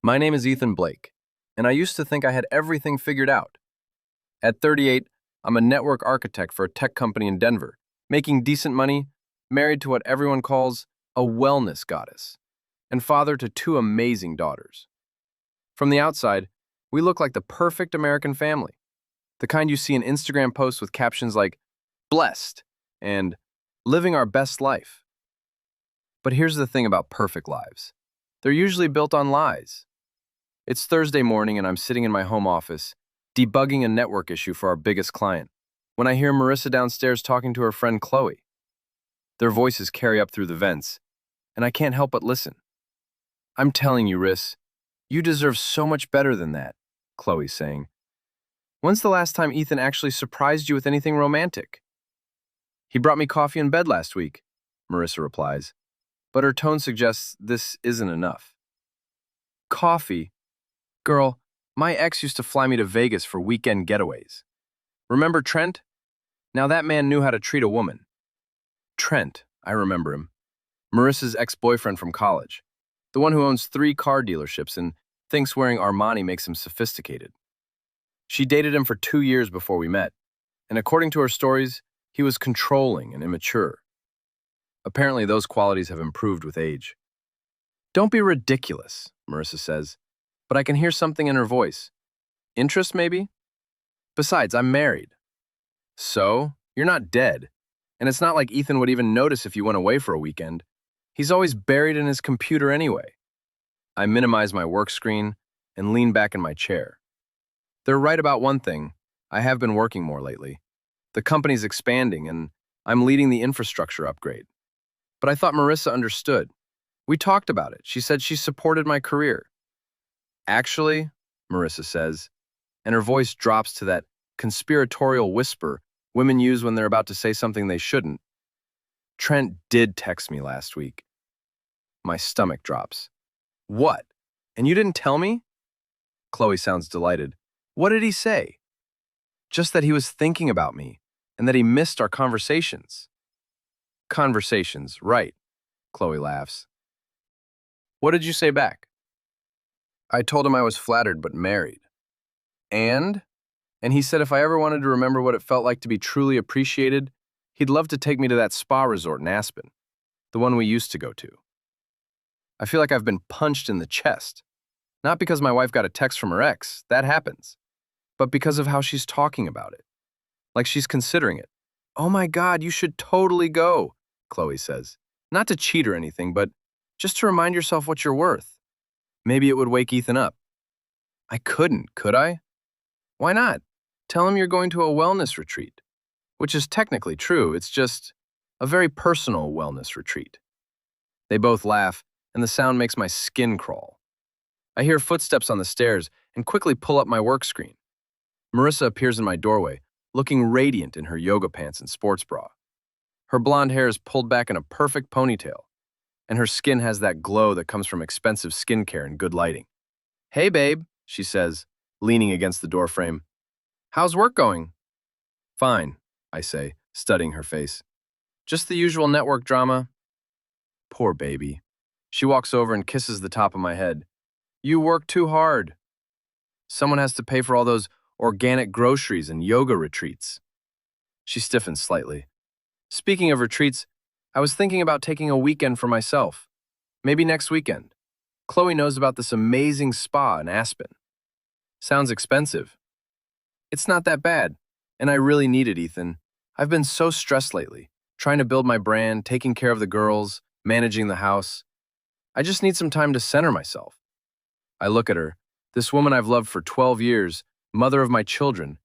My name is Ethan Blake, and I used to think I had everything figured out. At 38, I'm a network architect for a tech company in Denver, making decent money, married to what everyone calls a wellness goddess, and father to two amazing daughters. From the outside, we look like the perfect American family, the kind you see in Instagram posts with captions like, blessed, and living our best life. But here's the thing about perfect lives. They're usually built on lies. It's Thursday morning and I'm sitting in my home office, debugging a network issue for our biggest client, when I hear Marissa downstairs talking to her friend Chloe. Their voices carry up through the vents, and I can't help but listen. I'm telling you, Riss, you deserve so much better than that, Chloe's saying. When's the last time Ethan actually surprised you with anything romantic? He brought me coffee in bed last week, Marissa replies, but her tone suggests this isn't enough. Coffee? Girl, my ex used to fly me to Vegas for weekend getaways. Remember Trent? Now that man knew how to treat a woman. Trent, I remember him. Marissa's ex-boyfriend from college. The one who owns 3 car dealerships and thinks wearing Armani makes him sophisticated. She dated him for 2 years before we met, and according to her stories, he was controlling and immature. Apparently those qualities have improved with age. Don't be ridiculous, Marissa says, but I can hear something in her voice. Interest, maybe? Besides, I'm married. So, you're not dead. And it's not like Ethan would even notice if you went away for a weekend. He's always buried in his computer anyway. I minimize my work screen and lean back in my chair. They're right about one thing. I have been working more lately. The company's expanding and I'm leading the infrastructure upgrade. But I thought Marissa understood. We talked about it. She said she supported my career. Actually, Marissa says, and her voice drops to that conspiratorial whisper women use when they're about to say something they shouldn't. Trent did text me last week. My stomach drops. What? And you didn't tell me? Chloe sounds delighted. What did he say? Just that he was thinking about me and that he missed our conversations. Conversations, right, Chloe laughs. What did you say back? I told him I was flattered but married. And he said if I ever wanted to remember what it felt like to be truly appreciated, he'd love to take me to that spa resort in Aspen, the one we used to go to. I feel like I've been punched in the chest. Not because my wife got a text from her ex, that happens, but because of how she's talking about it. Like she's considering it. Oh my God, you should totally go, Chloe says. Not to cheat or anything, but just to remind yourself what you're worth. Maybe it would wake Ethan up. I couldn't, could I? Why not? Tell him you're going to a wellness retreat. Which is technically true, it's just a very personal wellness retreat. They both laugh, and the sound makes my skin crawl. I hear footsteps on the stairs and quickly pull up my work screen. Marissa appears in my doorway, looking radiant in her yoga pants and sports bra. Her blonde hair is pulled back in a perfect ponytail, and her skin has that glow that comes from expensive skincare and good lighting. Hey, babe, she says, leaning against the doorframe. How's work going? Fine, I say, studying her face. Just the usual network drama. Poor baby. She walks over and kisses the top of my head. You work too hard. Someone has to pay for all those organic groceries and yoga retreats. She stiffens slightly. Speaking of retreats, I was thinking about taking a weekend for myself. Maybe next weekend. Chloe knows about this amazing spa in Aspen. Sounds expensive. It's not that bad, and I really need it, Ethan. I've been so stressed lately, trying to build my brand, taking care of the girls, managing the house. I just need some time to center myself. I look at her, this woman I've loved for 12 years, mother of my children,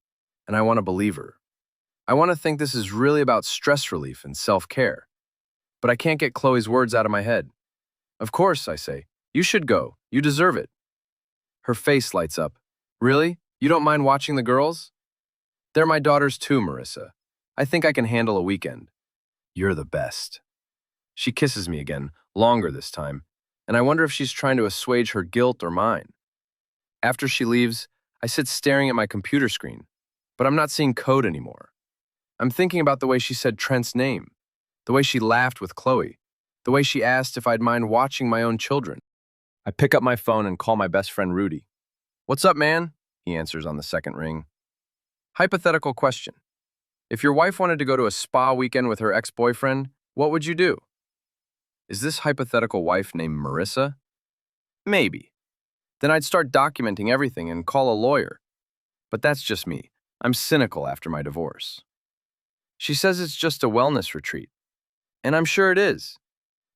and I want to believe her. I want to think this is really about stress relief and self-care. But I can't get Chloe's words out of my head. Of course, I say. You should go. You deserve it. Her face lights up. Really? You don't mind watching the girls? They're my daughters too, Marissa. I think I can handle a weekend. You're the best. She kisses me again, longer this time, and I wonder if she's trying to assuage her guilt or mine. After she leaves, I sit staring at my computer screen, but I'm not seeing code anymore. I'm thinking about the way she said Trent's name, the way she laughed with Chloe, the way she asked if I'd mind watching my own children. I pick up my phone and call my best friend Rudy. "What's up, man?" He answers on the second ring. Hypothetical question. If your wife wanted to go to a spa weekend with her ex-boyfriend, what would you do? Is this hypothetical wife named Marissa? Maybe. Then I'd start documenting everything and call a lawyer. But that's just me. I'm cynical after my divorce. She says it's just a wellness retreat. And I'm sure it is.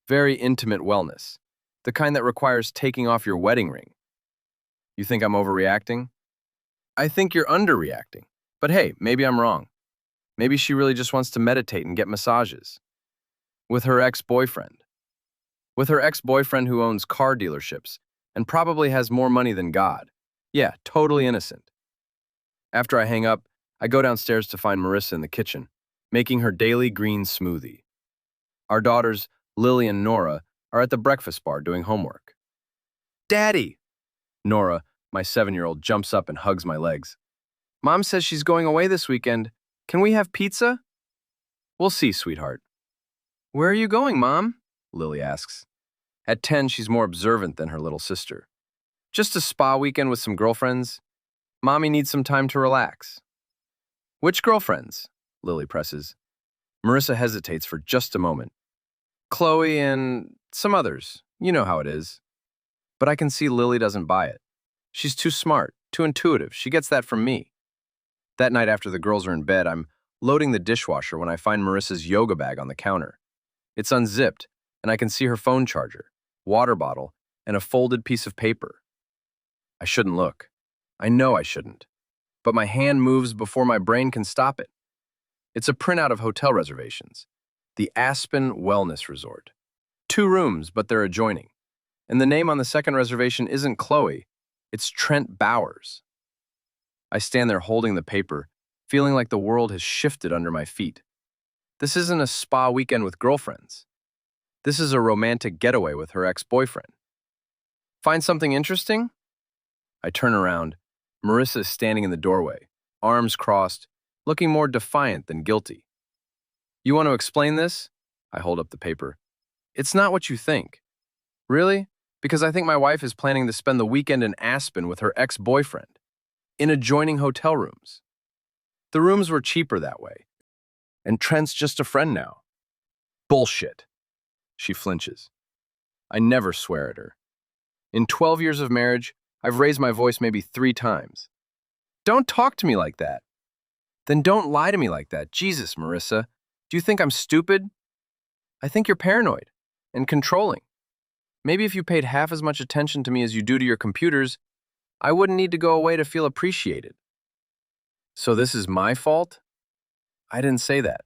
Very intimate wellness. The kind that requires taking off your wedding ring. You think I'm overreacting? I think you're underreacting. But hey, maybe I'm wrong. Maybe she really just wants to meditate and get massages. With her ex-boyfriend. With her ex-boyfriend who owns car dealerships and probably has more money than God. Yeah, totally innocent. After I hang up, I go downstairs to find Marissa in the kitchen, making her daily green smoothie. Our daughters, Lily and Nora, are at the breakfast bar doing homework. "Daddy!" Nora, my 7-year-old, jumps up and hugs my legs. "Mom says she's going away this weekend. Can we have pizza?" "We'll see, sweetheart." "Where are you going, Mom?" Lily asks. At 10, she's more observant than her little sister. "Just a spa weekend with some girlfriends. Mommy needs some time to relax." "Which girlfriends?" Lily presses. Marissa hesitates for just a moment. "Chloe and some others. You know how it is." But I can see Lily doesn't buy it. She's too smart, too intuitive. She gets that from me. That night after the girls are in bed, I'm loading the dishwasher when I find Marissa's yoga bag on the counter. It's unzipped, and I can see her phone charger, water bottle, and a folded piece of paper. I shouldn't look. I know I shouldn't. But my hand moves before my brain can stop it. It's a printout of hotel reservations. The Aspen Wellness Resort. 2 rooms, but they're adjoining. And the name on the second reservation isn't Chloe, it's Trent Bowers. I stand there holding the paper, feeling like the world has shifted under my feet. This isn't a spa weekend with girlfriends. This is a romantic getaway with her ex-boyfriend. Find something interesting? I turn around. Marissa is standing in the doorway, arms crossed, looking more defiant than guilty. "You want to explain this?" I hold up the paper. "It's not what you think." "Really? Because I think my wife is planning to spend the weekend in Aspen with her ex-boyfriend, in adjoining hotel rooms. The rooms were cheaper that way. And Trent's just a friend now." "Bullshit." She flinches. I never swear at her. In 12 years of marriage, I've raised my voice maybe 3 times. "Don't talk to me like that." "Then don't lie to me like that. Jesus, Marissa. Do you think I'm stupid?" "I think you're paranoid and controlling. Maybe if you paid half as much attention to me as you do to your computers, I wouldn't need to go away to feel appreciated." "So this is my fault?" "I didn't say that."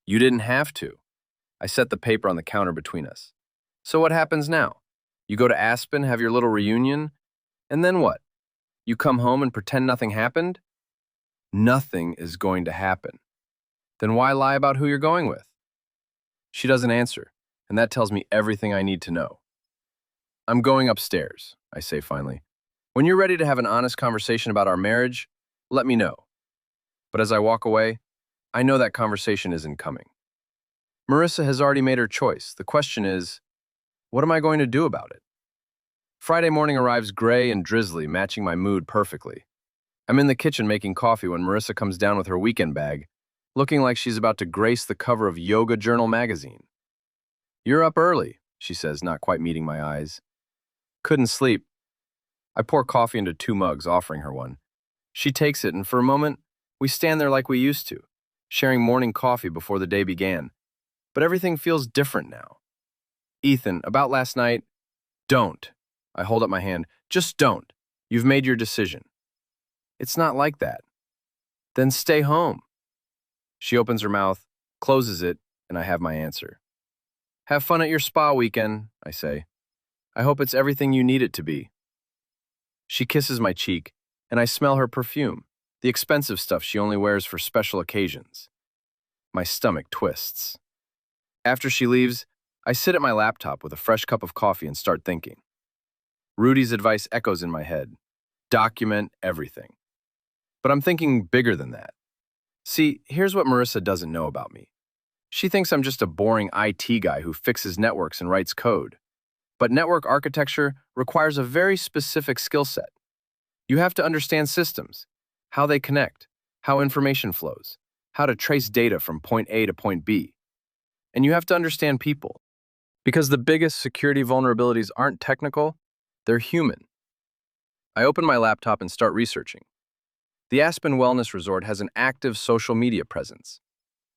"You didn't have to." I set the paper on the counter between us. "So what happens now? You go to Aspen, have your little reunion, and then what? You come home and pretend nothing happened?" "Nothing is going to happen." "Then why lie about who you're going with?" She doesn't answer, and that tells me everything I need to know. "I'm going upstairs," I say finally. "When you're ready to have an honest conversation about our marriage, let me know." But as I walk away, I know that conversation isn't coming. Marissa has already made her choice. The question is, what am I going to do about it? Friday morning arrives gray and drizzly, matching my mood perfectly. I'm in the kitchen making coffee when Marissa comes down with her weekend bag, looking like she's about to grace the cover of Yoga Journal magazine. "You're up early," she says, not quite meeting my eyes. "Couldn't sleep." I pour coffee into 2 mugs, offering her one. She takes it, and for a moment, we stand there like we used to, sharing morning coffee before the day began. But everything feels different now. "Ethan, about last night, don't." I hold up my hand. "Just don't. You've made your decision." "It's not like that." "Then stay home." She opens her mouth, closes it, and I have my answer. "Have fun at your spa weekend," I say. "I hope it's everything you need it to be." She kisses my cheek, and I smell her perfume, the expensive stuff she only wears for special occasions. My stomach twists. After she leaves, I sit at my laptop with a fresh cup of coffee and start thinking. Rudy's advice echoes in my head. Document everything. But I'm thinking bigger than that. See, here's what Marissa doesn't know about me. She thinks I'm just a boring IT guy who fixes networks and writes code. But network architecture requires a very specific skill set. You have to understand systems, how they connect, how information flows, how to trace data from point A to point B. And you have to understand people. Because the biggest security vulnerabilities aren't technical, they're human. I open my laptop and start researching. The Aspen Wellness Resort has an active social media presence.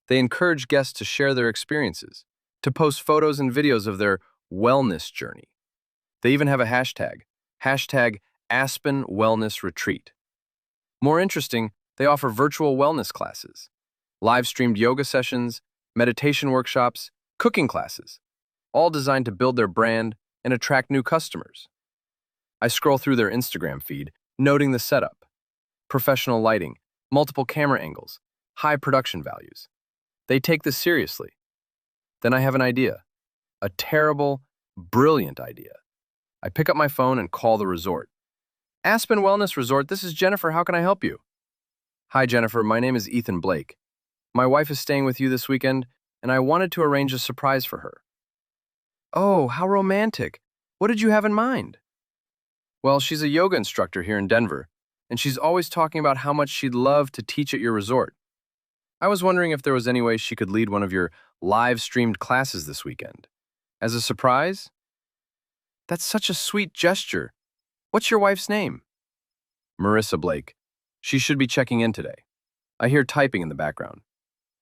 They encourage guests to share their experiences, to post photos and videos of their wellness journey. They even have a hashtag Aspen Wellness Retreat. More interesting, they offer virtual wellness classes, live-streamed yoga sessions, meditation workshops, cooking classes, all designed to build their brand and attract new customers. I scroll through their Instagram feed, noting the setup, professional lighting, multiple camera angles, high production values. They take this seriously. Then I have an idea, a terrible, brilliant idea. I pick up my phone and call the resort. Aspen Wellness Resort, this is Jennifer. How can I help you? Hi, Jennifer. My name is Ethan Blake. My wife is staying with you this weekend, and I wanted to arrange a surprise for her. Oh, how romantic. What did you have in mind? Well, she's a yoga instructor here in Denver, and she's always talking about how much she'd love to teach at your resort. I was wondering if there was any way she could lead one of your live-streamed classes this weekend. As a surprise? That's such a sweet gesture. What's your wife's name? Marissa Blake. She should be checking in today. I hear typing in the background.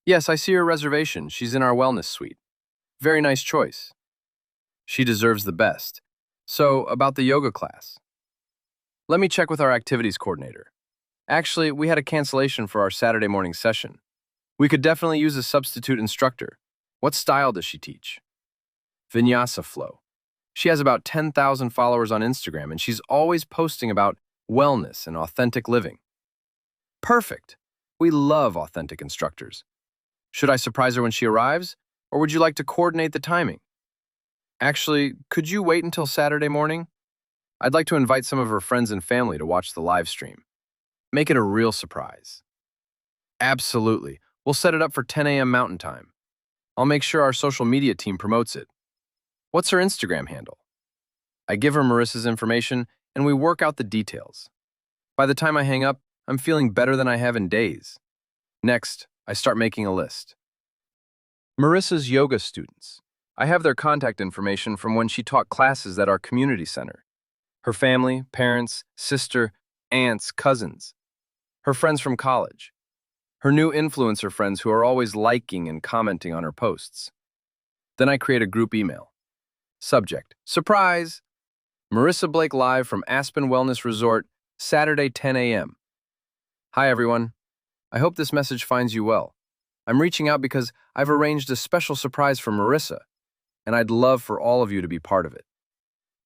Yes, I see her reservation. She's in our wellness suite. Very nice choice. She deserves the best. So, about the yoga class. Let me check with our activities coordinator. Actually, we had a cancellation for our Saturday morning session. We could definitely use a substitute instructor. What style does she teach? Vinyasa flow. She has about 10,000 followers on Instagram, and she's always posting about wellness and authentic living. Perfect. We love authentic instructors. Should I surprise her when she arrives, or would you like to coordinate the timing? Actually, could you wait until Saturday morning? I'd like to invite some of her friends and family to watch the live stream. Make it a real surprise. Absolutely. We'll set it up for 10 a.m. Mountain Time. I'll make sure our social media team promotes it. What's her Instagram handle? I give her Marissa's information, and we work out the details. By the time I hang up, I'm feeling better than I have in days. Next, I start making a list. Marissa's yoga students. I have their contact information from when she taught classes at our community center. Her family, parents, sister, aunts, cousins. Her friends from college. Her new influencer friends who are always liking and commenting on her posts. Then I create a group email. Subject: Surprise! Marissa Blake live from Aspen Wellness Resort, Saturday 10 a.m. Hi everyone. I hope this message finds you well. I'm reaching out because I've arranged a special surprise for Marissa, and I'd love for all of you to be part of it.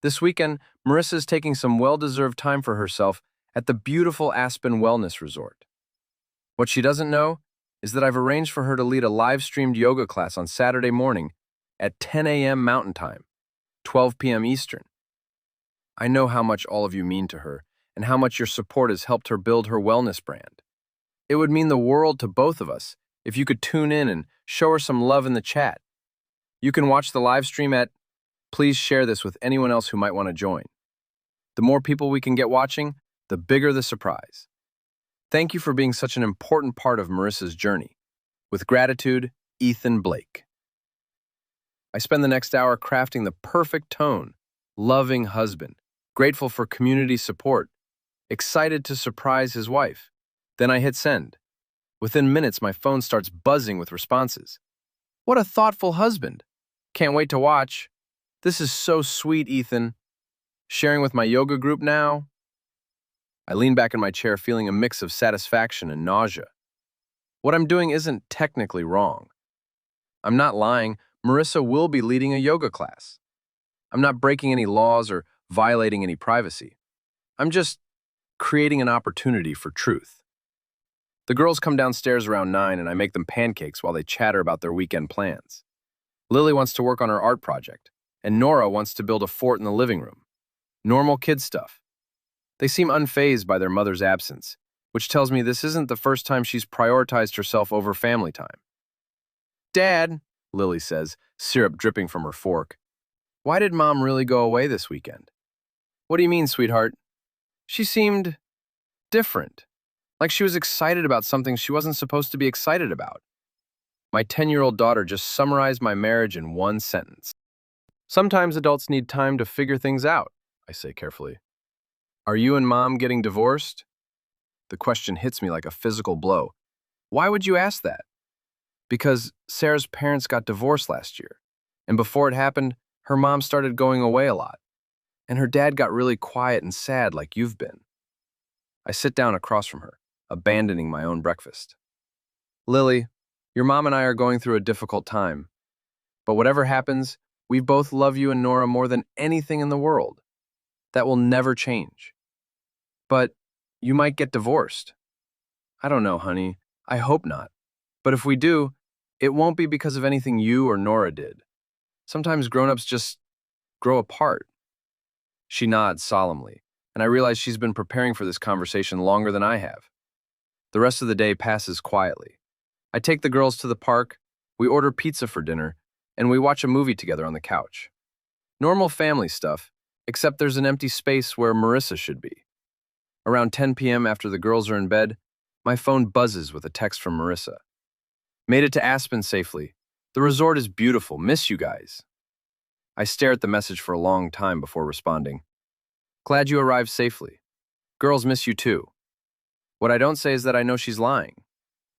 This weekend, Marissa is taking some well-deserved time for herself at the beautiful Aspen Wellness Resort. What she doesn't know is that I've arranged for her to lead a live-streamed yoga class on Saturday morning at 10 a.m. Mountain Time, 12 p.m. Eastern. I know how much all of you mean to her and how much your support has helped her build her wellness brand. It would mean the world to both of us if you could tune in and show her some love in the chat. You can watch the live stream at. Please share this with anyone else who might want to join. The more people we can get watching, the bigger the surprise. Thank you for being such an important part of Marissa's journey. With gratitude, Ethan Blake. I spend the next hour crafting the perfect tone, loving husband, grateful for community support, excited to surprise his wife. Then I hit send. Within minutes, my phone starts buzzing with responses. What a thoughtful husband. Can't wait to watch. This is so sweet, Ethan. Sharing with my yoga group now. I lean back in my chair feeling a mix of satisfaction and nausea. What I'm doing isn't technically wrong. I'm not lying. Marissa will be leading a yoga class. I'm not breaking any laws or violating any privacy. I'm just creating an opportunity for truth. The girls come downstairs around 9 and I make them pancakes while they chatter about their weekend plans. Lily wants to work on her art project, and Nora wants to build a fort in the living room. Normal kid stuff. They seem unfazed by their mother's absence, which tells me this isn't the first time she's prioritized herself over family time. Dad, Lily says, syrup dripping from her fork. Why did Mom really go away this weekend? What do you mean, sweetheart? She seemed different, like she was excited about something she wasn't supposed to be excited about. My 10-year-old daughter just summarized my marriage in one sentence. Sometimes adults need time to figure things out, I say carefully. Are you and Mom getting divorced? The question hits me like a physical blow. Why would you ask that? Because Sarah's parents got divorced last year, and before it happened, her mom started going away a lot, and her dad got really quiet and sad like you've been. I sit down across from her, abandoning my own breakfast. Lily, your mom and I are going through a difficult time, but whatever happens, we both love you and Nora more than anything in the world. That will never change. But you might get divorced. I don't know, honey. I hope not. But if we do, it won't be because of anything you or Nora did. Sometimes grown-ups just grow apart. She nods solemnly, and I realize she's been preparing for this conversation longer than I have. The rest of the day passes quietly. I take the girls to the park, we order pizza for dinner, and we watch a movie together on the couch. Normal family stuff, except there's an empty space where Marissa should be. Around 10 p.m. after the girls are in bed, my phone buzzes with a text from Marissa. Made it to Aspen safely. The resort is beautiful. Miss you guys. I stare at the message for a long time before responding. Glad you arrived safely. Girls miss you too. What I don't say is that I know she's lying.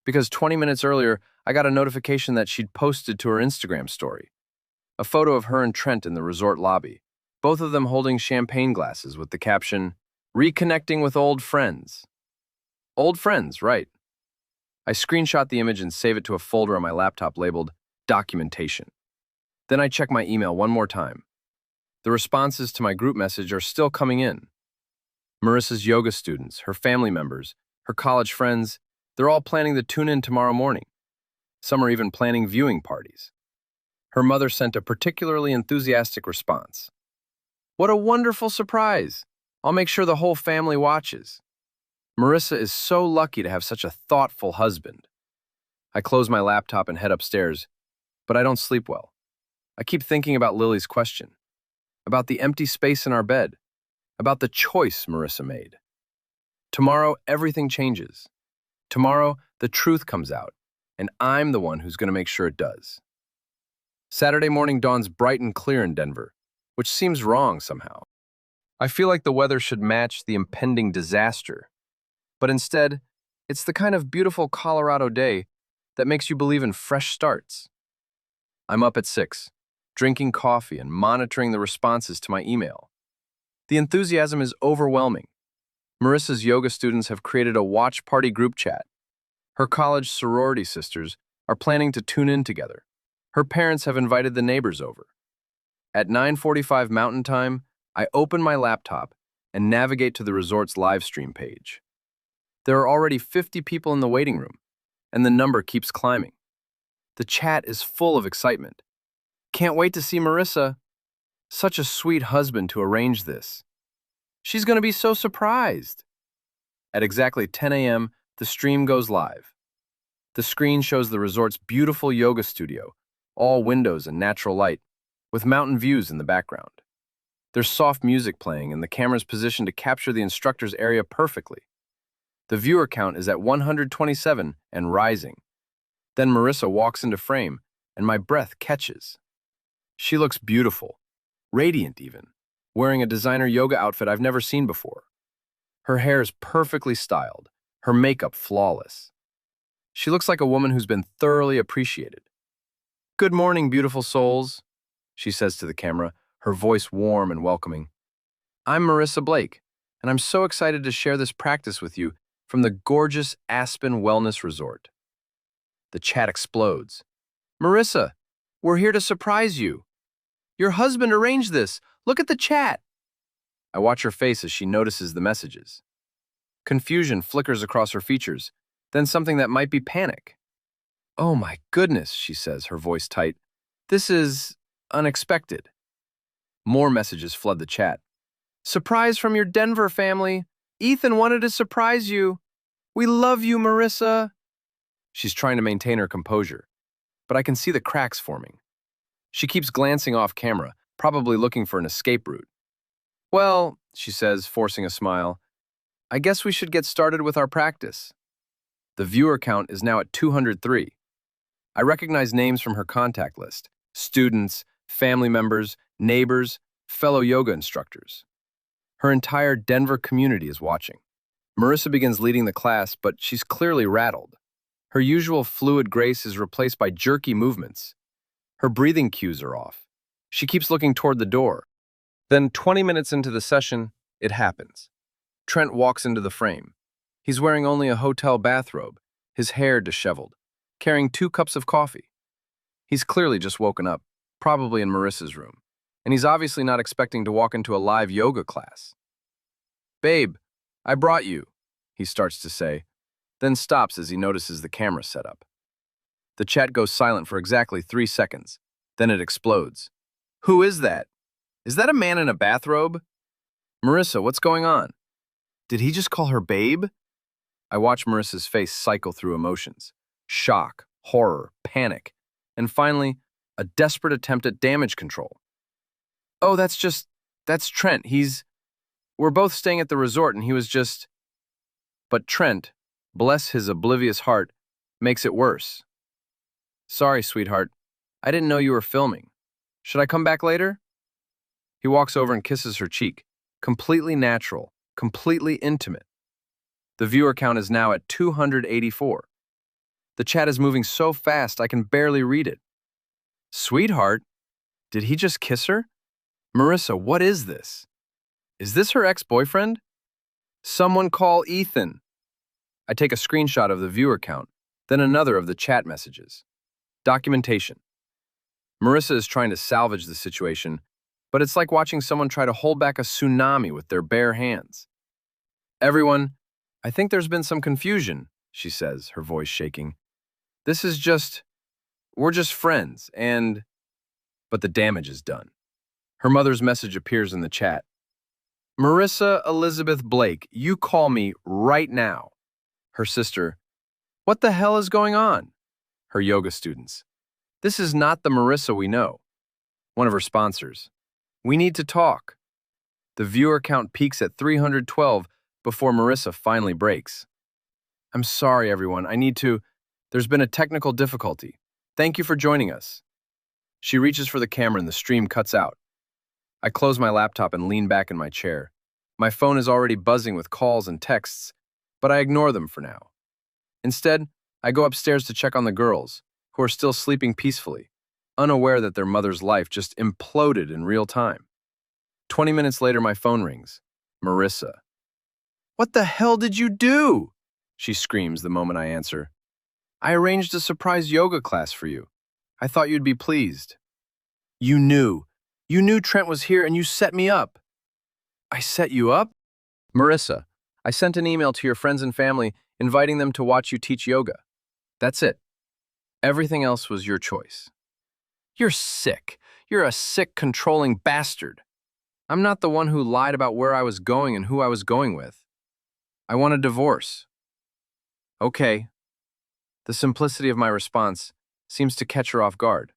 Because 20 minutes earlier, I got a notification that she'd posted to her Instagram story. A photo of her and Trent in the resort lobby, both of them holding champagne glasses with the caption, "Reconnecting with old friends." Old friends, right. I screenshot the image and save it to a folder on my laptop labeled Documentation. Then I check my email one more time. The responses to my group message are still coming in. Marissa's yoga students, her family members, her college friends, they're all planning to tune in tomorrow morning. Some are even planning viewing parties. Her mother sent a particularly enthusiastic response. What a wonderful surprise! I'll make sure the whole family watches. Marissa is so lucky to have such a thoughtful husband. I close my laptop and head upstairs, but I don't sleep well. I keep thinking about Lily's question, about the empty space in our bed, about the choice Marissa made. Tomorrow, everything changes. Tomorrow, the truth comes out, and I'm the one who's going to make sure it does. Saturday morning dawns bright and clear in Denver, which seems wrong somehow. I feel like the weather should match the impending disaster, but instead, it's the kind of beautiful Colorado day that makes you believe in fresh starts. I'm up at 6, drinking coffee and monitoring the responses to my email. The enthusiasm is overwhelming. Marissa's yoga students have created a watch party group chat. Her college sorority sisters are planning to tune in together. Her parents have invited the neighbors over. At 9:45 Mountain Time, I open my laptop and navigate to the resort's live stream page. There are already 50 people in the waiting room, and the number keeps climbing. The chat is full of excitement. Can't wait to see Marissa. Such a sweet husband to arrange this. She's going to be so surprised. At exactly 10 a.m., the stream goes live. The screen shows the resort's beautiful yoga studio, all windows and natural light, with mountain views in the background. There's soft music playing, and the camera's positioned to capture the instructor's area perfectly. The viewer count is at 127 and rising. Then Marissa walks into frame, and my breath catches. She looks beautiful, radiant even, wearing a designer yoga outfit I've never seen before. Her hair is perfectly styled, her makeup flawless. She looks like a woman who's been thoroughly appreciated. "Good morning, beautiful souls," she says to the camera, her voice warm and welcoming. "I'm Marissa Blake, and I'm so excited to share this practice with you from the gorgeous Aspen Wellness Resort." The chat explodes. "Marissa, we're here to surprise you. Your husband arranged this. Look at the chat." I watch her face as she notices the messages. Confusion flickers across her features, then something that might be panic. "Oh my goodness," she says, her voice tight. "This is unexpected." More messages flood the chat. "Surprise from your Denver family. Ethan wanted to surprise you. We love you, Marissa." She's trying to maintain her composure, but I can see the cracks forming. She keeps glancing off camera, probably looking for an escape route. Well, she says, forcing a smile, I guess we should get started with our practice. The viewer count is now at 203. I recognize names from her contact list: students, family members, neighbors, fellow yoga instructors. Her entire Denver community is watching. Marissa begins leading the class, but she's clearly rattled. Her usual fluid grace is replaced by jerky movements. Her breathing cues are off. She keeps looking toward the door. Then, 20 minutes into the session, it happens. Trent walks into the frame. He's wearing only a hotel bathrobe, his hair disheveled, carrying 2 cups of coffee. He's clearly just woken up, probably in Marissa's room, and he's obviously not expecting to walk into a live yoga class. Babe, I brought you, he starts to say, then stops as he notices the camera setup. The chat goes silent for exactly 3 seconds. Then it explodes. Who is that? Is that a man in a bathrobe? Marissa, what's going on? Did he just call her babe? I watch Marissa's face cycle through emotions. Shock, horror, panic, and finally, a desperate attempt at damage control. Oh, that's Trent. We're both staying at the resort and he was just... But Trent, bless his oblivious heart, makes it worse. Sorry, sweetheart. I didn't know you were filming. Should I come back later? He walks over and kisses her cheek. Completely natural, completely intimate. The viewer count is now at 284. The chat is moving so fast I can barely read it. Sweetheart? Did he just kiss her? Marissa, what is this? Is this her ex-boyfriend? Someone call Ethan. I take a screenshot of the viewer count, then another of the chat messages. Documentation. Marissa is trying to salvage the situation, but it's like watching someone try to hold back a tsunami with their bare hands. Everyone, I think there's been some confusion, she says, her voice shaking. We're just friends, and... But the damage is done. Her mother's message appears in the chat. Marissa Elizabeth Blake, you call me right now. Her sister, what the hell is going on? Her yoga students, this is not the Marissa we know. One of her sponsors, we need to talk. The viewer count peaks at 312 before Marissa finally breaks. I'm sorry, everyone. There's been a technical difficulty. Thank you for joining us. She reaches for the camera and the stream cuts out. I close my laptop and lean back in my chair. My phone is already buzzing with calls and texts, but I ignore them for now. Instead, I go upstairs to check on the girls, who are still sleeping peacefully, unaware that their mother's life just imploded in real time. 20 minutes later, my phone rings. Marissa. What the hell did you do? She screams the moment I answer. I arranged a surprise yoga class for you. I thought you'd be pleased. You knew. You knew Trent was here and you set me up. I set you up? Marissa, I sent an email to your friends and family inviting them to watch you teach yoga. That's it. Everything else was your choice. You're sick. You're a sick, controlling bastard. I'm not the one who lied about where I was going and who I was going with. I want a divorce. Okay. The simplicity of my response seems to catch her off guard.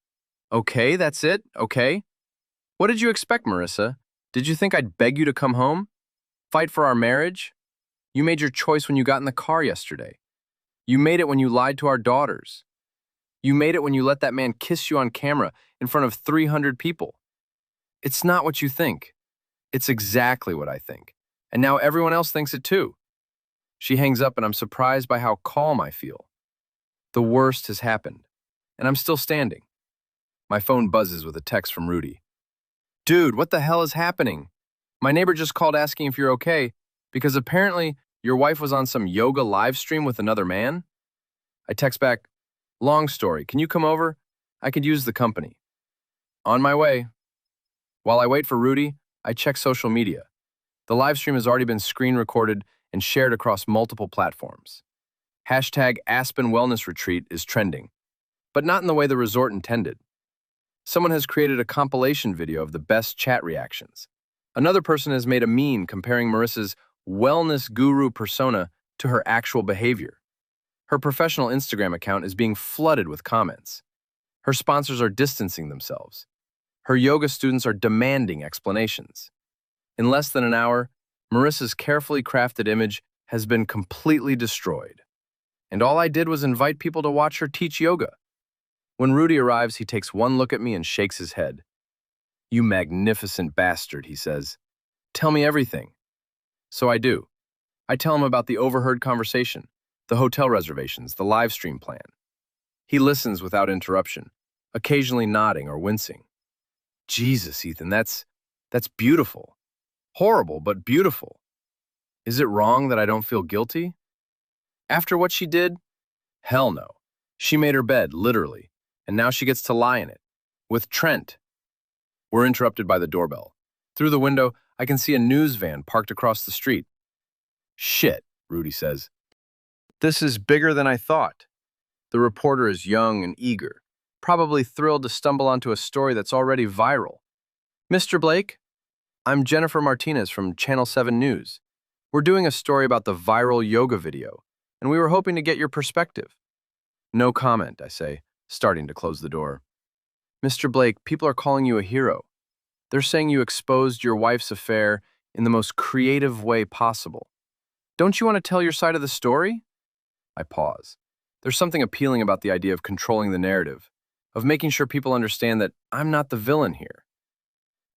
Okay, that's it? Okay? What did you expect, Marissa? Did you think I'd beg you to come home? Fight for our marriage? You made your choice when you got in the car yesterday. You made it when you lied to our daughters. You made it when you let that man kiss you on camera in front of 300 people. It's not what you think. It's exactly what I think. And now everyone else thinks it too. She hangs up and I'm surprised by how calm I feel. The worst has happened, and I'm still standing. My phone buzzes with a text from Rudy. Dude, what the hell is happening? My neighbor just called asking if you're okay, because apparently your wife was on some yoga live stream with another man? I text back, long story, can you come over? I could use the company. On my way. While I wait for Rudy, I check social media. The live stream has already been screen recorded and shared across multiple platforms. Hashtag Aspen Wellness Retreat is trending, but not in the way the resort intended. Someone has created a compilation video of the best chat reactions. Another person has made a meme comparing Marissa's wellness guru persona to her actual behavior. Her professional Instagram account is being flooded with comments. Her sponsors are distancing themselves. Her yoga students are demanding explanations. In less than an hour, Marissa's carefully crafted image has been completely destroyed. And all I did was invite people to watch her teach yoga. When Rudy arrives, he takes one look at me and shakes his head. "You magnificent bastard," he says. "Tell me everything." So I do. I tell him about the overheard conversation, the hotel reservations, the live stream plan. He listens without interruption, occasionally nodding or wincing. Jesus, Ethan, that's beautiful. Horrible, but beautiful. Is it wrong that I don't feel guilty? After what she did? Hell no. She made her bed, literally, and now she gets to lie in it. With Trent. We're interrupted by the doorbell. Through the window, I can see a news van parked across the street. "Shit," Rudy says. "This is bigger than I thought." The reporter is young and eager, probably thrilled to stumble onto a story that's already viral. "Mr. Blake, I'm Jennifer Martinez from Channel 7 News. We're doing a story about the viral yoga video, and we were hoping to get your perspective." "No comment," I say, starting to close the door. "Mr. Blake, people are calling you a hero. They're saying you exposed your wife's affair in the most creative way possible. Don't you want to tell your side of the story?" I pause. There's something appealing about the idea of controlling the narrative, of making sure people understand that I'm not the villain here.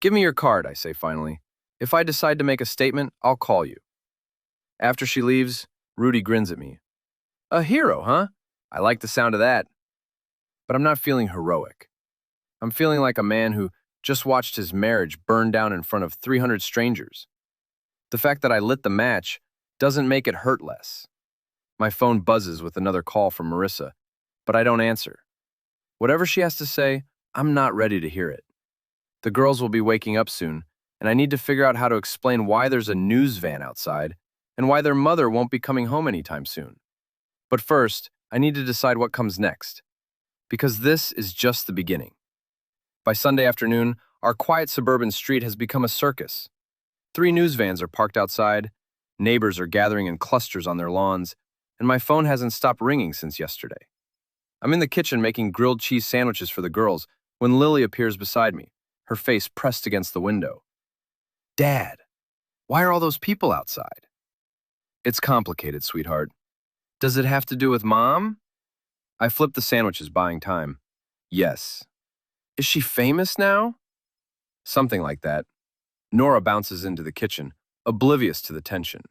"Give me your card," I say finally. "If I decide to make a statement, I'll call you." After she leaves, Rudy grins at me. "A hero, huh? I like the sound of that." But I'm not feeling heroic. I'm feeling like a man who just watched his marriage burn down in front of 300 strangers. The fact that I lit the match doesn't make it hurt less. My phone buzzes with another call from Marissa, but I don't answer. Whatever she has to say, I'm not ready to hear it. The girls will be waking up soon, and I need to figure out how to explain why there's a news van outside and why their mother won't be coming home anytime soon. But first, I need to decide what comes next, because this is just the beginning. By Sunday afternoon, our quiet suburban street has become a circus. 3 news vans are parked outside, neighbors are gathering in clusters on their lawns, and my phone hasn't stopped ringing since yesterday. I'm in the kitchen making grilled cheese sandwiches for the girls when Lily appears beside me, her face pressed against the window. "Dad, why are all those people outside?" "It's complicated, sweetheart." "Does it have to do with Mom?" I flip the sandwiches, buying time. "Yes." "Is she famous now?" "Something like that." Nora bounces into the kitchen, oblivious to the tension.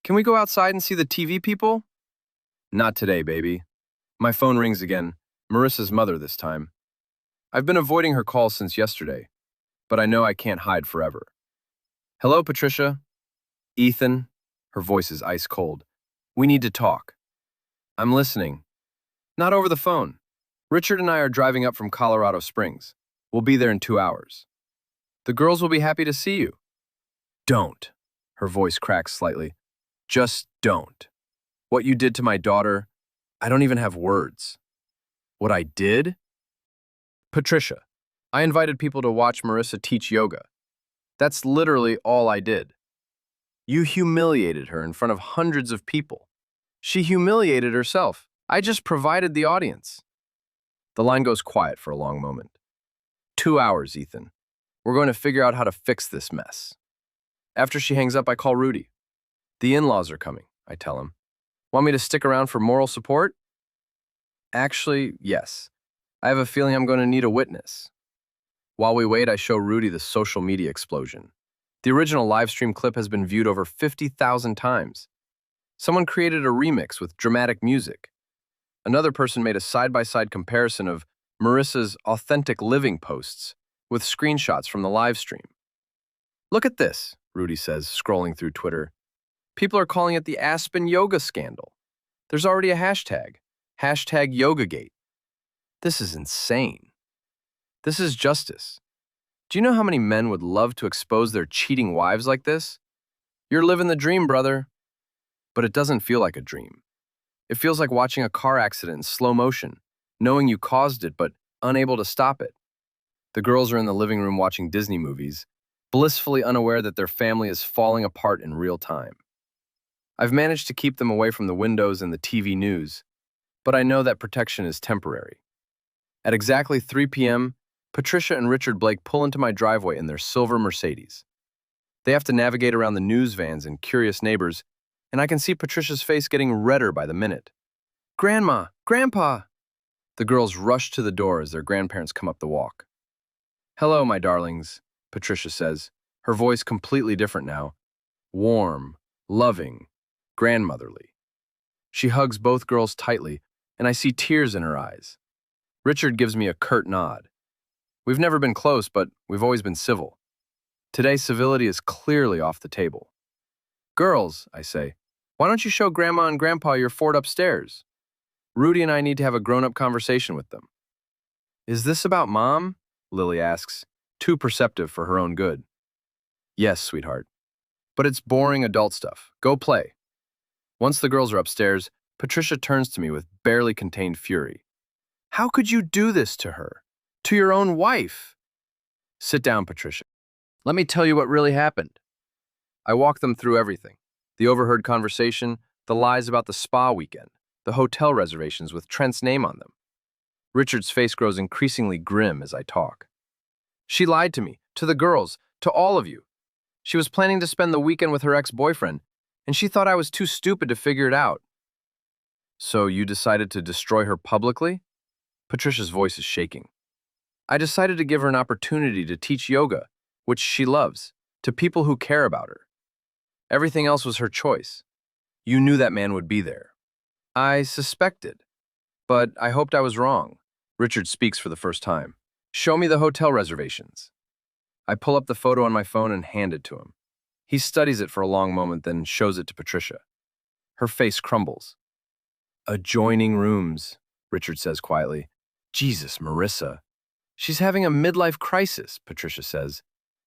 "Can we go outside and see the TV people?" "Not today, baby." My phone rings again, Marissa's mother this time. I've been avoiding her calls since yesterday, but I know I can't hide forever. "Hello, Patricia." "Ethan." Her voice is ice cold. "We need to talk." "I'm listening." "Not over the phone. Richard and I are driving up from Colorado Springs. We'll be there in 2 hours. The girls will be happy to see you." "Don't." Her voice cracks slightly. "Just don't. What you did to my daughter, I don't even have words." "What I did?" "Patricia, I invited people to watch Marissa teach yoga. That's literally all I did. You humiliated her in front of hundreds of people. She humiliated herself. I just provided the audience." The line goes quiet for a long moment. 2 hours, Ethan. We're going to figure out how to fix this mess. After she hangs up, I call Rudy. "The in-laws are coming," I tell him. "Want me to stick around for moral support?" "Actually, yes. I have a feeling I'm going to need a witness." While we wait, I show Rudy the social media explosion. The original live stream clip has been viewed over 50,000 times. Someone created a remix with dramatic music. Another person made a side-by-side comparison of Marissa's authentic living posts with screenshots from the live stream. "Look at this," Rudy says, scrolling through Twitter. "People are calling it the Aspen Yoga Scandal. There's already a hashtag, #YogaGate. This is insane. This is justice. Do you know how many men would love to expose their cheating wives like this? You're living the dream, brother." But it doesn't feel like a dream. It feels like watching a car accident in slow motion, knowing you caused it but unable to stop it. The girls are in the living room watching Disney movies, blissfully unaware that their family is falling apart in real time. I've managed to keep them away from the windows and the TV news, but I know that protection is temporary. At exactly 3 p.m., Patricia and Richard Blake pull into my driveway in their silver Mercedes. They have to navigate around the news vans and curious neighbors, and I can see Patricia's face getting redder by the minute. "Grandma! Grandpa!" The girls rush to the door as their grandparents come up the walk. "Hello, my darlings," Patricia says, her voice completely different now. Warm, loving, grandmotherly. She hugs both girls tightly, and I see tears in her eyes. Richard gives me a curt nod. We've never been close, but we've always been civil. Today, civility is clearly off the table. "Girls," I say, "why don't you show Grandma and Grandpa your fort upstairs? Rudy and I need to have a grown-up conversation with them." "Is this about Mom?" Lily asks, too perceptive for her own good. "Yes, sweetheart. But it's boring adult stuff. Go play." Once the girls are upstairs, Patricia turns to me with barely contained fury. "How could you do this to her? To your own wife?" "Sit down, Patricia. Let me tell you what really happened." I walk them through everything. The overheard conversation, the lies about the spa weekend, the hotel reservations with Trent's name on them. Richard's face grows increasingly grim as I talk. "She lied to me, to the girls, to all of you. She was planning to spend the weekend with her ex-boyfriend, and she thought I was too stupid to figure it out." "So you decided to destroy her publicly?" Patricia's voice is shaking. "I decided to give her an opportunity to teach yoga, which she loves, to people who care about her. Everything else was her choice. You knew that man would be there." "I suspected, but I hoped I was wrong." Richard speaks for the first time. "Show me the hotel reservations." I pull up the photo on my phone and hand it to him. He studies it for a long moment, then shows it to Patricia. Her face crumbles. "Adjoining rooms," Richard says quietly. "Jesus, Marissa." "She's having a midlife crisis," Patricia says,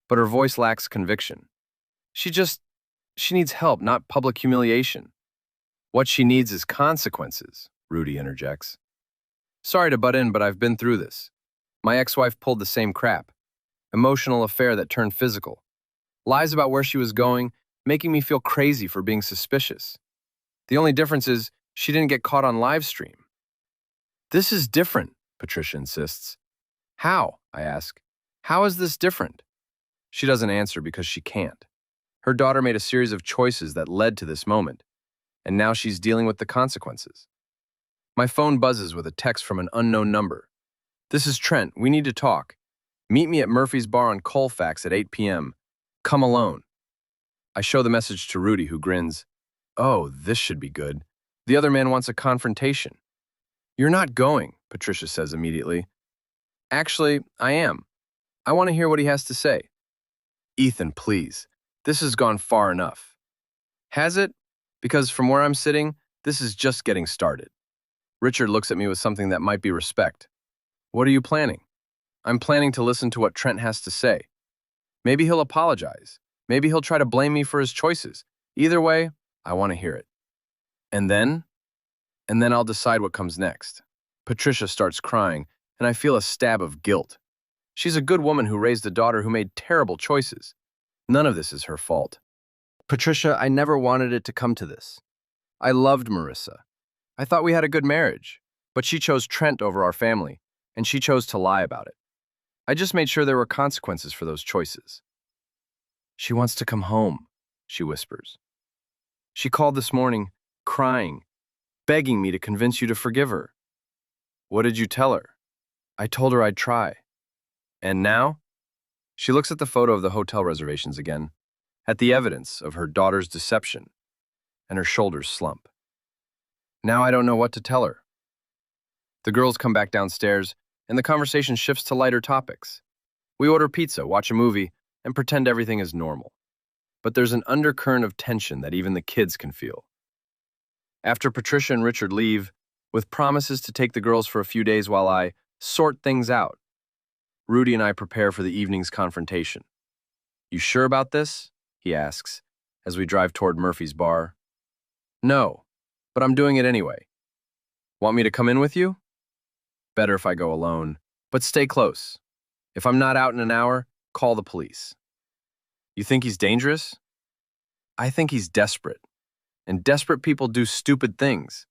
but her voice lacks conviction. She needs help, not public humiliation." "What she needs is consequences," Rudy interjects. "Sorry to butt in, but I've been through this. My ex-wife pulled the same crap. Emotional affair that turned physical. Lies about where she was going, making me feel crazy for being suspicious. The only difference is she didn't get caught on live stream." "This is different," Patricia insists. "How?" I ask. "How is this different?" She doesn't answer because she can't. Her daughter made a series of choices that led to this moment, and now she's dealing with the consequences. My phone buzzes with a text from an unknown number. "This is Trent. We need to talk. Meet me at Murphy's Bar on Colfax at 8 p.m. Come alone." I show the message to Rudy, who grins. "Oh, this should be good. The other man wants a confrontation." "You're not going," Patricia says immediately. "Actually, I am. I want to hear what he has to say." "Ethan, please. This has gone far enough." "Has it? Because from where I'm sitting, this is just getting started." Richard looks at me with something that might be respect. "What are you planning?" "I'm planning to listen to what Trent has to say. Maybe he'll apologize. Maybe he'll try to blame me for his choices. Either way, I want to hear it. And then? And then I'll decide what comes next." Patricia starts crying, and I feel a stab of guilt. She's a good woman who raised a daughter who made terrible choices. None of this is her fault. "Patricia, I never wanted it to come to this. I loved Marissa. I thought we had a good marriage, but she chose Trent over our family, and she chose to lie about it. I just made sure there were consequences for those choices." "She wants to come home," she whispers. "She called this morning, crying, begging me to convince you to forgive her." "What did you tell her?" "I told her I'd try." "And now?" She looks at the photo of the hotel reservations again, at the evidence of her daughter's deception, and her shoulders slump. "Now I don't know what to tell her." The girls come back downstairs, and the conversation shifts to lighter topics. We order pizza, watch a movie, and pretend everything is normal. But there's an undercurrent of tension that even the kids can feel. After Patricia and Richard leave, with promises to take the girls for a few days while I sort things out, Rudy and I prepare for the evening's confrontation. "You sure about this?" he asks, as we drive toward Murphy's Bar. "No, but I'm doing it anyway." "Want me to come in with you?" "Better if I go alone, but stay close. If I'm not out in an hour, call the police." "You think he's dangerous?" "I think he's desperate, and desperate people do stupid things."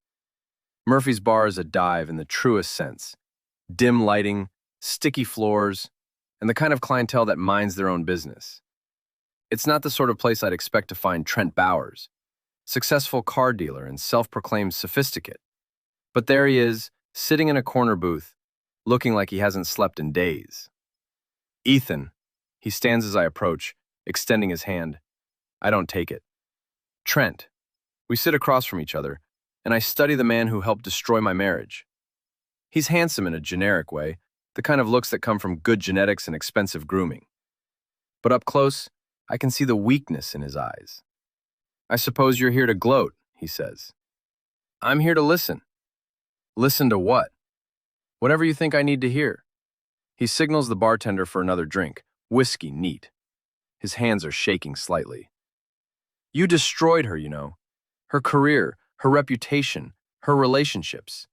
Murphy's Bar is a dive in the truest sense. Dim lighting, sticky floors, and the kind of clientele that minds their own business. It's not the sort of place I'd expect to find Trent Bowers, successful car dealer and self-proclaimed sophisticate. But there he is, sitting in a corner booth, looking like he hasn't slept in days. Ethan, he stands as I approach, extending his hand. I don't take it. Trent. We sit across from each other, and I study the man who helped destroy my marriage. He's handsome in a generic way, the kind of looks that come from good genetics and expensive grooming. But up close, I can see the weakness in his eyes. I suppose you're here to gloat, he says. I'm here to listen. Listen to what? Whatever you think I need to hear. He signals the bartender for another drink, whiskey neat. His hands are shaking slightly. You destroyed her, you know. Her career, her reputation, her relationships.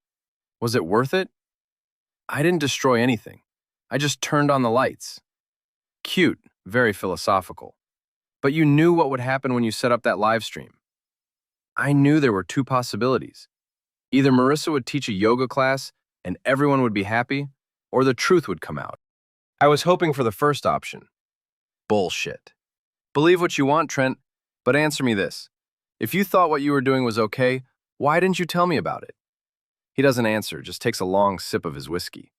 Was it worth it? I didn't destroy anything. I just turned on the lights. Cute, very philosophical. But you knew what would happen when you set up that live stream. I knew there were two possibilities. Either Marissa would teach a yoga class and everyone would be happy, or the truth would come out. I was hoping for the first option. Bullshit. Believe what you want, Trent, but answer me this. If you thought what you were doing was okay, why didn't you tell me about it? He doesn't answer, just takes a long sip of his whiskey.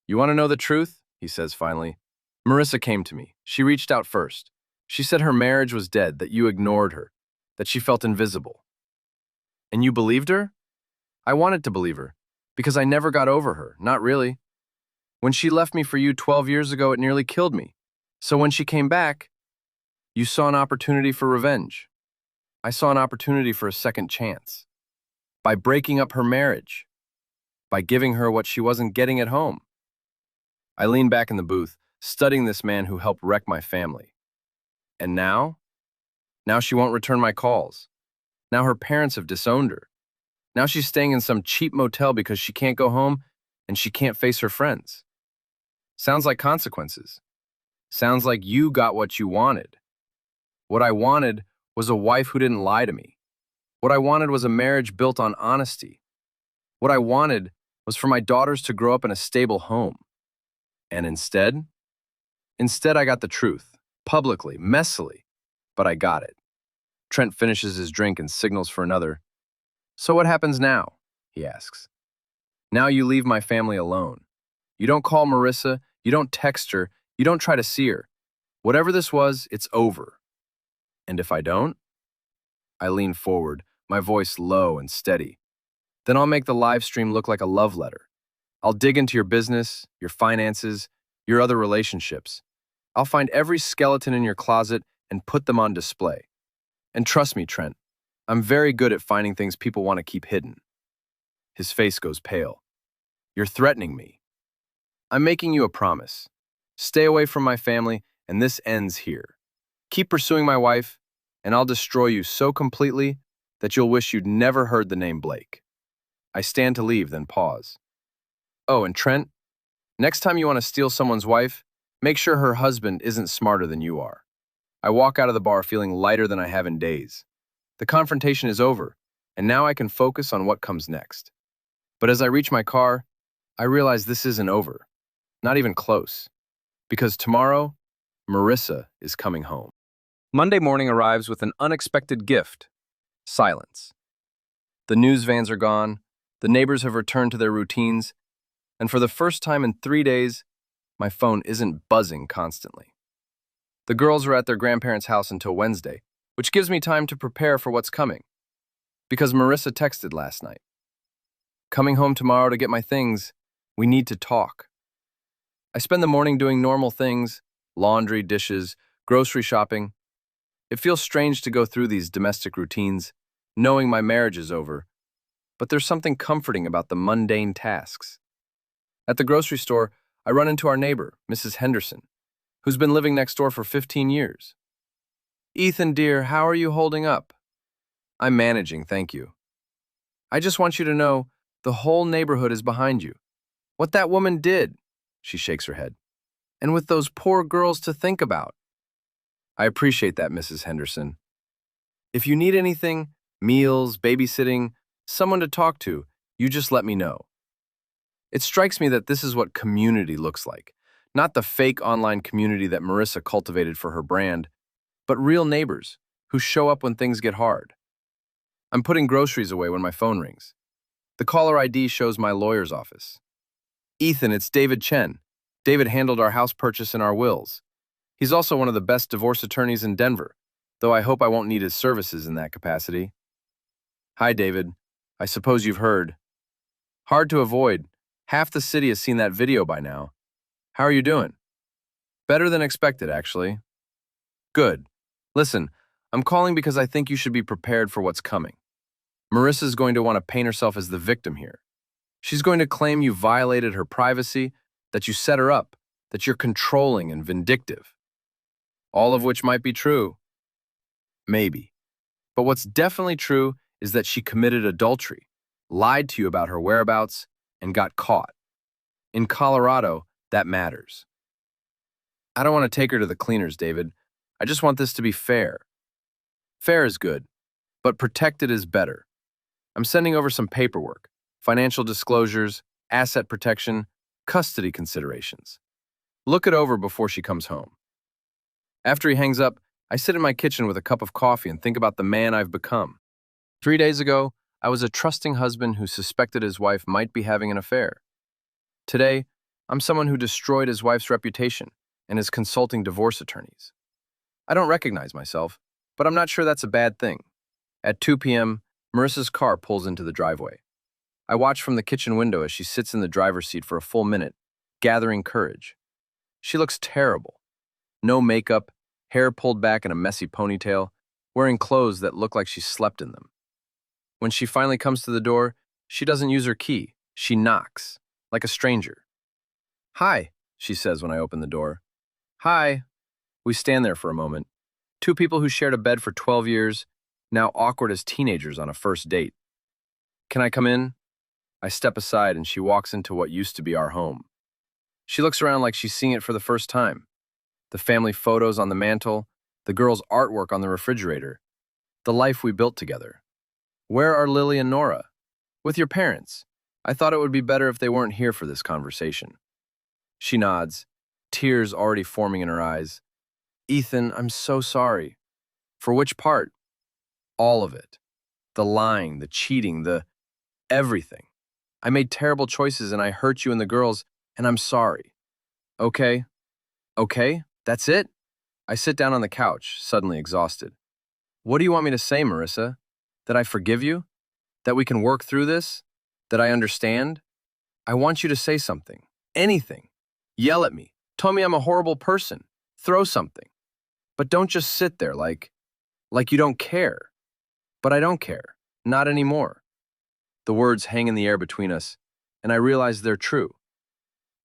You want to know the truth? He says finally. Marissa came to me. She reached out first. She said her marriage was dead, that you ignored her, that she felt invisible. And you believed her? I wanted to believe her, because I never got over her, not really. When she left me for you 12 years ago, it nearly killed me. So when she came back, you saw an opportunity for revenge. I saw an opportunity for a second chance. By breaking up her marriage. By giving her what she wasn't getting at home. I lean back in the booth, studying this man who helped wreck my family. And now? Now she won't return my calls. Now her parents have disowned her. Now she's staying in some cheap motel because she can't go home and she can't face her friends. Sounds like consequences. Sounds like you got what you wanted. What I wanted was a wife who didn't lie to me. What I wanted was a marriage built on honesty. What I wanted was for my daughters to grow up in a stable home. And instead I got the truth, publicly, messily, but I got it. Trent finishes his drink and signals for another. So what happens now? He asks. Now you leave my family alone. You don't call Marissa, you don't text her, you don't try to see her. Whatever this was, it's over. And if I don't? I lean forward, my voice low and steady. Then I'll make the live stream look like a love letter. I'll dig into your business, your finances, your other relationships. I'll find every skeleton in your closet and put them on display. And trust me, Trent, I'm very good at finding things people want to keep hidden. His face goes pale. You're threatening me. I'm making you a promise. Stay away from my family, and this ends here. Keep pursuing my wife, and I'll destroy you so completely that you'll wish you'd never heard the name Blake. I stand to leave, then pause. Oh, and Trent, next time you want to steal someone's wife, make sure her husband isn't smarter than you are. I walk out of the bar feeling lighter than I have in days. The confrontation is over, and now I can focus on what comes next. But as I reach my car, I realize this isn't over. Not even close. Because tomorrow, Marissa is coming home. Monday morning arrives with an unexpected gift. Silence. The news vans are gone, the neighbors have returned to their routines, and for the first time in 3 days, my phone isn't buzzing constantly. The girls are at their grandparents' house until Wednesday, which gives me time to prepare for what's coming. Because Marissa texted last night. Coming home tomorrow to get my things, we need to talk. I spend the morning doing normal things, laundry, dishes, grocery shopping. It feels strange to go through these domestic routines, knowing my marriage is over, but there's something comforting about the mundane tasks. At the grocery store, I run into our neighbor, Mrs. Henderson, who's been living next door for 15 years. Ethan, dear, how are you holding up? I'm managing, thank you. I just want you to know the whole neighborhood is behind you. What that woman did, she shakes her head, and with those poor girls to think about. I appreciate that, Mrs. Henderson. If you need anything, meals, babysitting, someone to talk to, you just let me know. It strikes me that this is what community looks like. Not the fake online community that Marissa cultivated for her brand, but real neighbors who show up when things get hard. I'm putting groceries away when my phone rings. The caller ID shows my lawyer's office. Ethan, it's David Chen. David handled our house purchase and our wills. He's also one of the best divorce attorneys in Denver, though I hope I won't need his services in that capacity. Hi, David. I suppose you've heard. Hard to avoid. Half the city has seen that video by now. How are you doing? Better than expected, actually. Good. Listen, I'm calling because I think you should be prepared for what's coming. Marissa's going to want to paint herself as the victim here. She's going to claim you violated her privacy, that you set her up, that you're controlling and vindictive. All of which might be true. Maybe. But what's definitely true is that she committed adultery, lied to you about her whereabouts, and got caught. In Colorado, that matters. I don't want to take her to the cleaners, David. I just want this to be fair. Fair is good, but protected is better. I'm sending over some paperwork, financial disclosures, asset protection, custody considerations. Look it over before she comes home. After he hangs up, I sit in my kitchen with a cup of coffee and think about the man I've become. 3 days ago, I was a trusting husband who suspected his wife might be having an affair. Today, I'm someone who destroyed his wife's reputation and is consulting divorce attorneys. I don't recognize myself, but I'm not sure that's a bad thing. At 2 p.m., Marissa's car pulls into the driveway. I watch from the kitchen window as she sits in the driver's seat for a full minute, gathering courage. She looks terrible. No makeup, hair pulled back in a messy ponytail, wearing clothes that look like she slept in them. When she finally comes to the door, she doesn't use her key. She knocks, like a stranger. Hi, she says when I open the door. Hi. We stand there for a moment. Two people who shared a bed for 12 years, now awkward as teenagers on a first date. Can I come in? I step aside and she walks into what used to be our home. She looks around like she's seeing it for the first time. The family photos on the mantle, the girl's artwork on the refrigerator, the life we built together. Where are Lily and Nora? With your parents. I thought it would be better if they weren't here for this conversation. She nods, tears already forming in her eyes. Ethan, I'm so sorry. For which part? All of it. The lying, the cheating, the everything. I made terrible choices and I hurt you and the girls, and I'm sorry. Okay? Okay? That's it? I sit down on the couch, suddenly exhausted. What do you want me to say, Marissa? That I forgive you? That we can work through this? That I understand? I want you to say something. Anything. Yell at me. Tell me I'm a horrible person. Throw something. But don't just sit there like you don't care. But I don't care. Not anymore. The words hang in the air between us, and I realize they're true.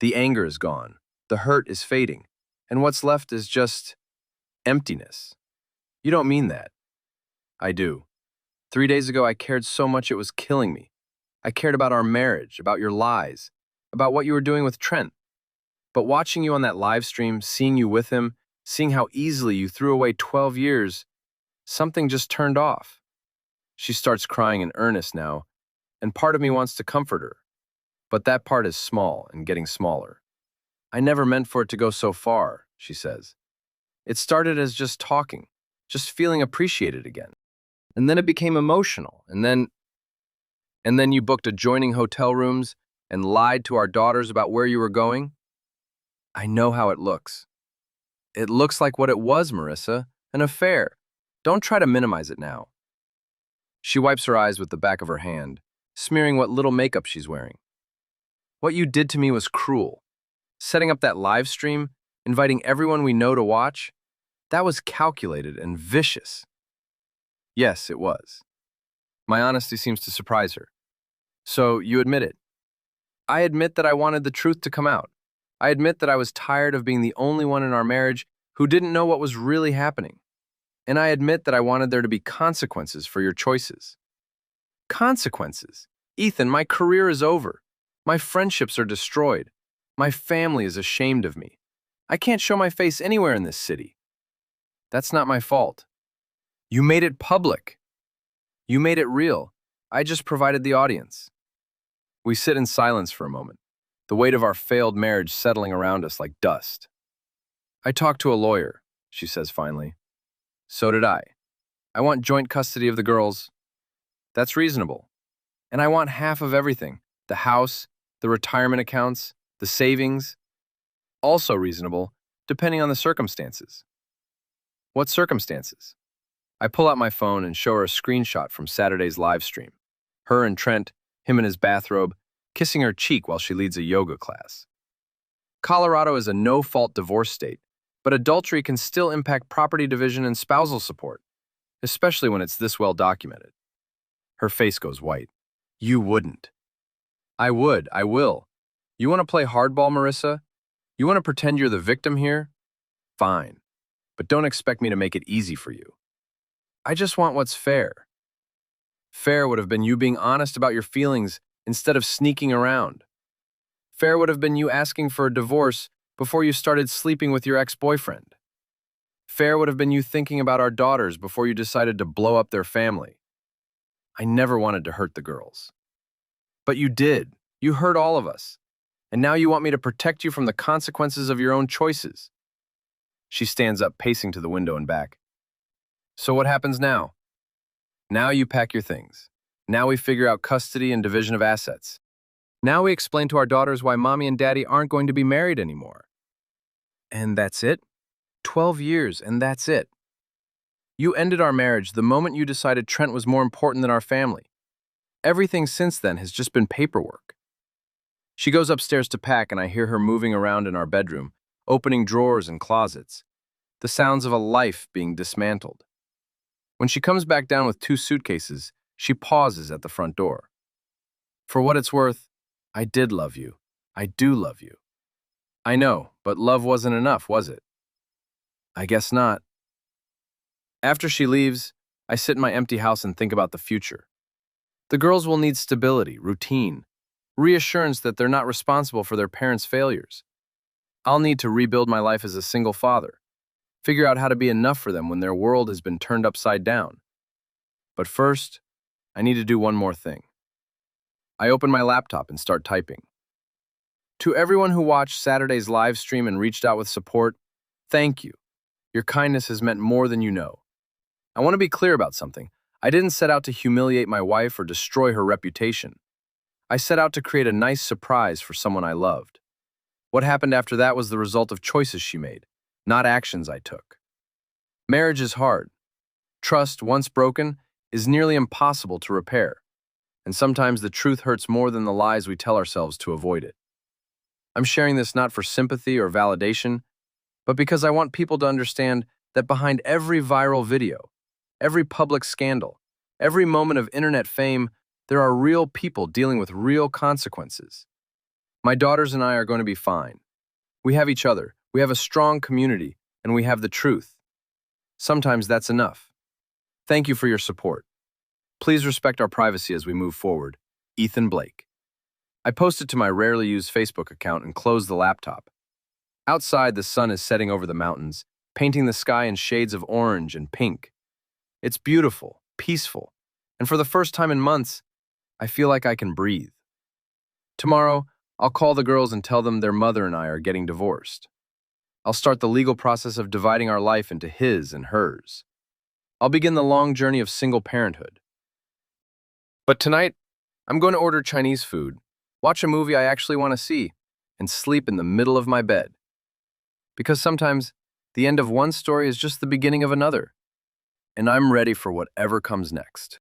The anger is gone. The hurt is fading. And what's left is just emptiness. You don't mean that. I do. 3 days ago, I cared so much it was killing me. I cared about our marriage, about your lies, about what you were doing with Trent. But watching you on that live stream, seeing you with him, seeing how easily you threw away 12 years, something just turned off. She starts crying in earnest now, and part of me wants to comfort her. But that part is small and getting smaller. I never meant for it to go so far, she says. It started as just talking, just feeling appreciated again. And then it became emotional, and then you booked adjoining hotel rooms and lied to our daughters about where you were going. I know how it looks. It looks like what it was, Marissa, an affair. Don't try to minimize it now. She wipes her eyes with the back of her hand, smearing what little makeup she's wearing. What you did to me was cruel. Setting up that live stream, inviting everyone we know to watch, that was calculated and vicious. Yes, it was. My honesty seems to surprise her. So, you admit it. I admit that I wanted the truth to come out. I admit that I was tired of being the only one in our marriage who didn't know what was really happening. And I admit that I wanted there to be consequences for your choices. Consequences? Ethan, my career is over. My friendships are destroyed. My family is ashamed of me. I can't show my face anywhere in this city. That's not my fault. You made it public. You made it real. I just provided the audience. We sit in silence for a moment, the weight of our failed marriage settling around us like dust. I talked to a lawyer, she says finally. So did I. I want joint custody of the girls. That's reasonable. And I want half of everything, the house, the retirement accounts, the savings. Also reasonable, depending on the circumstances. What circumstances? I pull out my phone and show her a screenshot from Saturday's live stream. Her and Trent, him in his bathrobe, kissing her cheek while she leads a yoga class. Colorado is a no-fault divorce state, but adultery can still impact property division and spousal support, especially when it's this well documented. Her face goes white. You wouldn't. I would, I will. You want to play hardball, Marissa? You want to pretend you're the victim here? Fine, but don't expect me to make it easy for you. I just want what's fair. Fair would have been you being honest about your feelings instead of sneaking around. Fair would have been you asking for a divorce before you started sleeping with your ex-boyfriend. Fair would have been you thinking about our daughters before you decided to blow up their family. I never wanted to hurt the girls. But you did. You hurt all of us. And now you want me to protect you from the consequences of your own choices. She stands up, pacing to the window and back. So what happens now? Now you pack your things. Now we figure out custody and division of assets. Now we explain to our daughters why mommy and daddy aren't going to be married anymore. And that's it? 12 years, and that's it. You ended our marriage the moment you decided Trent was more important than our family. Everything since then has just been paperwork. She goes upstairs to pack, and I hear her moving around in our bedroom, opening drawers and closets, the sounds of a life being dismantled. When she comes back down with 2 suitcases, she pauses at the front door. For what it's worth, I did love you. I do love you. I know, but love wasn't enough, was it? I guess not. After she leaves, I sit in my empty house and think about the future. The girls will need stability, routine, reassurance that they're not responsible for their parents' failures. I'll need to rebuild my life as a single father, figure out how to be enough for them when their world has been turned upside down. But first, I need to do one more thing. I open my laptop and start typing. To everyone who watched Saturday's live stream and reached out with support, thank you. Your kindness has meant more than you know. I want to be clear about something. I didn't set out to humiliate my wife or destroy her reputation. I set out to create a nice surprise for someone I loved. What happened after that was the result of choices she made, not actions I took. Marriage is hard. Trust, once broken, is nearly impossible to repair. And sometimes the truth hurts more than the lies we tell ourselves to avoid it. I'm sharing this not for sympathy or validation, but because I want people to understand that behind every viral video, every public scandal, every moment of internet fame, there are real people dealing with real consequences. My daughters and I are going to be fine. We have each other, we have a strong community, and we have the truth. Sometimes that's enough. Thank you for your support. Please respect our privacy as we move forward. Ethan Blake. I posted to my rarely used Facebook account and closed the laptop. Outside, the sun is setting over the mountains, painting the sky in shades of orange and pink. It's beautiful, peaceful, and for the first time in months, I feel like I can breathe. Tomorrow, I'll call the girls and tell them their mother and I are getting divorced. I'll start the legal process of dividing our life into his and hers. I'll begin the long journey of single parenthood. But tonight, I'm going to order Chinese food, watch a movie I actually want to see, and sleep in the middle of my bed. Because sometimes, the end of one story is just the beginning of another, and I'm ready for whatever comes next.